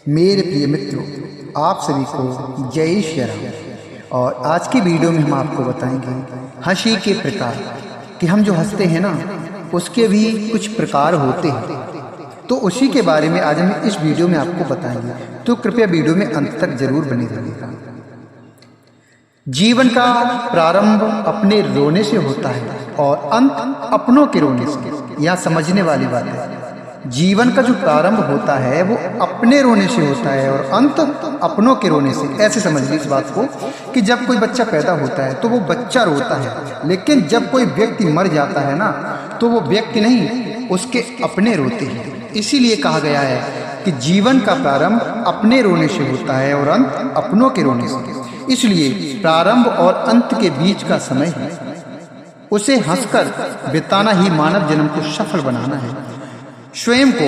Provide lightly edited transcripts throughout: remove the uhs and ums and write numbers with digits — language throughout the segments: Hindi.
मेरे प्रिय मित्रों, आप सभी को जय श्री राम। और आज की वीडियो में हम आपको बताएंगे हंसी के प्रकार कि हम जो हंसते हैं ना, उसके भी कुछ प्रकार होते हैं। तो उसी के बारे में आज हम इस वीडियो में आपको बताएंगे, तो कृपया वीडियो में अंत तक जरूर बने रहिएगा। जीवन का प्रारंभ अपने रोने से होता है और अंत अपनों के रोने से। यह समझने वाली बात है। जीवन का जो प्रारंभ होता है वो अपने रोने से होता है और अंत अपनों के रोने से। ऐसे समझ लीजिए इस बात को कि जब कोई बच्चा पैदा होता है तो वो बच्चा रोता है, लेकिन जब कोई व्यक्ति मर जाता है ना, तो वो व्यक्ति नहीं, उसके अपने रोते हैं। इसीलिए कहा गया है कि जीवन का प्रारंभ अपने रोने से होता है और अंत अपनों के रोने से। इसलिए प्रारंभ और अंत के बीच का समय है, उसे हंसकर बिताना ही मानव जन्म को सफल बनाना है। स्वयं को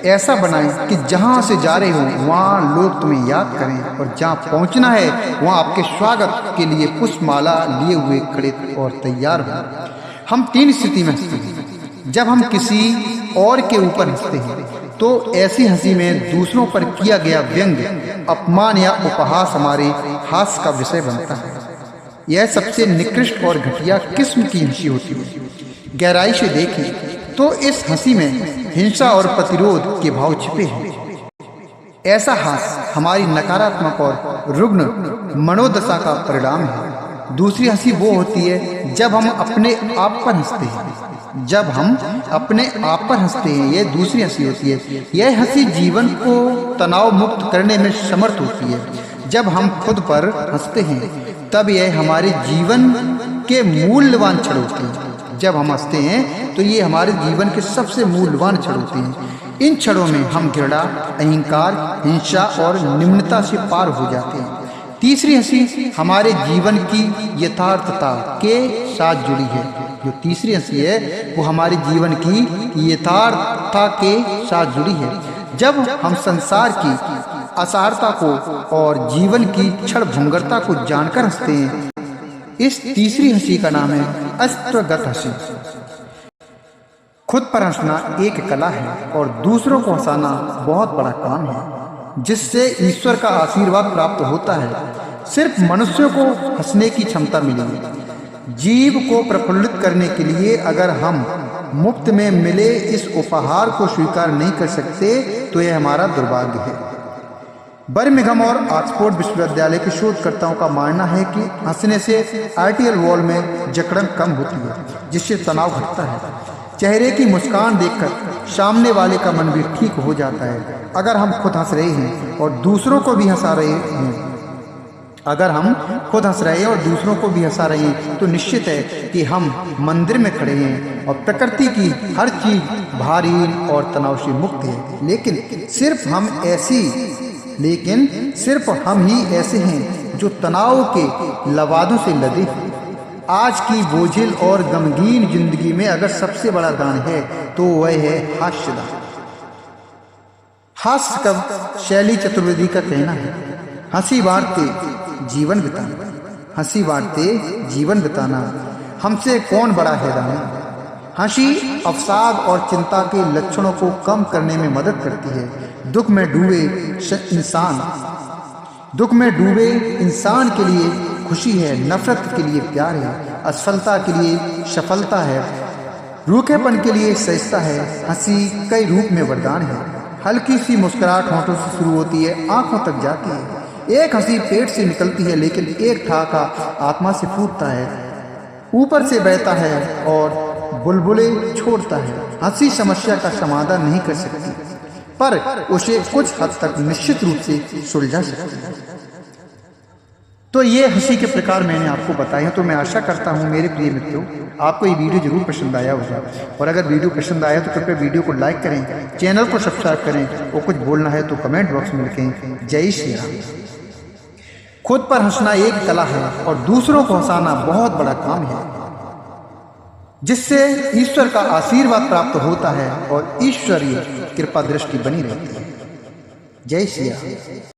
ऐसा बनाएं कि जहां से जा रहे हो वहां लोग तुम्हें याद करें, और जहां पहुंचना है वहां आपके स्वागत के लिए पुष्पमाला लिए हुए खड़े और तैयार हो। हम तीन स्थिति में हंसते हैं। जब हम किसी और के ऊपर हंसते हैं तो ऐसी हंसी में दूसरों पर किया गया व्यंग, अपमान या उपहास हमारे हास्य का विषय बनता है। यह सबसे निकृष्ट और घटिया किस्म की हंसी होती है। गहराई से देखें तो इस हंसी में हिंसा और प्रतिरोध के भाव छिपे हैं। ऐसा हास्य हमारी नकारात्मक और रुग्ण मनोदशा का परिणाम है। दूसरी हंसी वो होती है जब हम अपने आप पर हंसते हैं। जब हम अपने आप पर हंसते हैं, यह दूसरी हंसी होती है। यह हंसी जीवन को तनाव मुक्त करने में समर्थ होती है। जब हम खुद पर हंसते हैं तब यह हमारे जीवन के मूल्यवान क्षण होते हैं। जब हम हंसते हैं तो ये हमारे जीवन के सबसे मूल्यवान क्षण होते हैं। इन क्षणों में हम घृणा, अहंकार, हिंसा और निम्नता से पार हो जाते हैं। तीसरी हंसी हमारे जीवन की यथार्थता के साथ जुड़ी है। जो तीसरी हंसी है वो हमारे जीवन की यथार्थता के साथ जुड़ी है। जब हम संसार की असारता को और जीवन की क्षण भंगुरता को जानकर हंसते हैं, इस तीसरी हंसी का नाम है अस्त्रगत हंसी। खुद पर हंसना एक कला है और दूसरों को हंसाना बहुत बड़ा काम है, जिससे ईश्वर का आशीर्वाद प्राप्त होता है। सिर्फ मनुष्यों को हंसने की क्षमता मिली है। जीव को प्रफुल्लित करने के लिए अगर हम मुफ्त में मिले इस उपहार को स्वीकार नहीं कर सकते तो यह हमारा दुर्भाग्य है। बर्मिंघम और ऑक्सफोर्ड विश्वविद्यालय के शोधकर्ताओं का मानना है कि हंसने से आर्टियल वॉल में जकड़न कम होती है, जिससे तनाव घटता है। चेहरे की मुस्कान देखकर सामने वाले का मन भी ठीक हो जाता है। अगर हम खुद हंस रहे हैं और दूसरों को भी हंसा रहे हैं और दूसरों को भी हंसा रहे हैं तो निश्चित है कि हम मंदिर में खड़े हैं और प्रकृति की हर चीज भारी और तनाव से मुक्त है। लेकिन सिर्फ हम ही ऐसे हैं जो तनाव के लवादों से लदे हैं। आज की बोझिल और गमगीन जिंदगी में अगर सबसे बड़ा दान है तो वह है हास्यदान। हास्य कवि शैली चतुर्वेदी का कहना है, हंसी बांटते जीवन बिताना हमसे कौन बड़ा हैरान। हंसी अवसाद और चिंता के लक्षणों को कम करने में मदद करती है। दुख में डूबे इंसान के लिए खुशी है, नफरत के लिए प्यार है, असफलता के लिए सफलता है, रूखेपन के लिए सहिष्णुता है। हंसी कई रूप में वरदान है। हल्की सी मुस्कुराहट होठों से शुरू होती है, आंखों तक जाती है। एक हंसी पेट से निकलती है, लेकिन एक ठहाका आत्मा से फूटता है, ऊपर से बहता है और बुलबुले छोड़ता है। हंसी समस्या का समाधान नहीं कर सकती, पर उसे कुछ हद तक निश्चित रूप से सुलझा सकती है। तो ये हंसी के प्रकार मैंने आपको बताए हैं। तो मैं आशा करता हूँ मेरे प्रिय मित्रों, आपको ये वीडियो जरूर पसंद आया होगा। और अगर वीडियो पसंद आया तो कृपया वीडियो को लाइक करें, चैनल को सब्सक्राइब करें, और कुछ बोलना है तो कमेंट बॉक्स में लिखें। जय श्री राम। खुद पर हंसना एक कला है और दूसरों को हंसाना बहुत बड़ा काम है, जिससे ईश्वर का आशीर्वाद प्राप्त होता है और ईश्वरीय कृपा दृष्टि बनी रहती है। जय श्री राम।